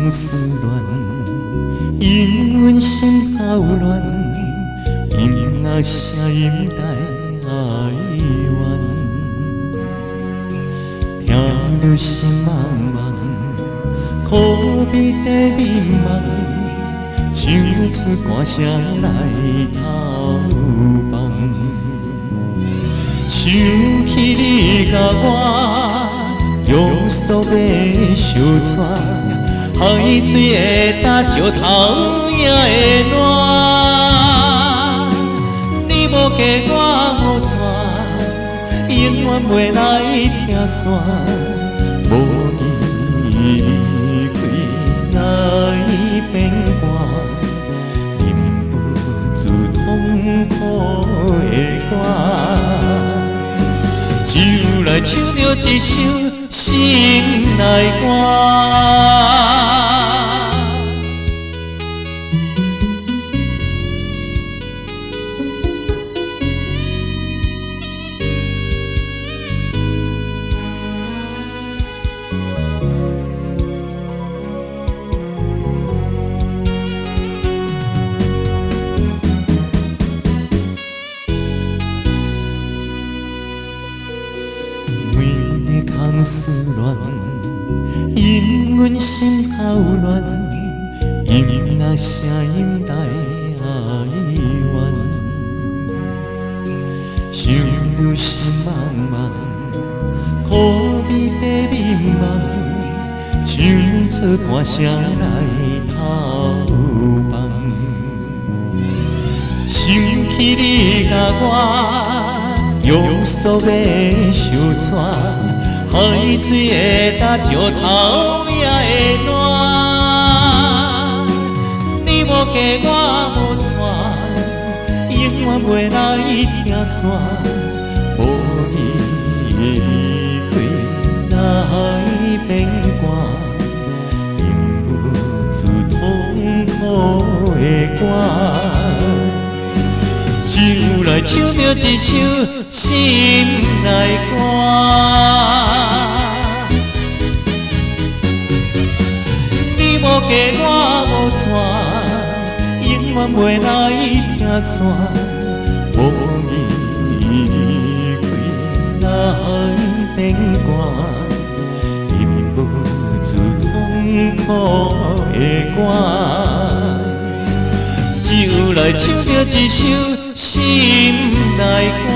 通思恋，因阮心头乱，音乐声音带哀怨，听着心茫茫，苦悲地迷茫，唱出歌声来透放。想起你甲我，用锁要相娶，海水会干，石头也会烂。你无嫁我无娶，永远袂来听线，无你离开来变卦，忍不住痛苦的歌。就来唱着一首心内歌。空思恋，因阮心头乱，音乐声音带哀怨，想着心茫茫，苦悲地迷茫，唱出歌声来透放。想起你甲我，用锁要相娶。海水会干，石头也会烂。你无嫁我无娶，永远袂来听线。无你离开来变卦，忍不住痛苦的歌。就来唱着一首心内歌。无嫁我无娶，永远袂来听线。无你离开来变卦，忍不住痛苦的歌。就来唱着一首心内歌。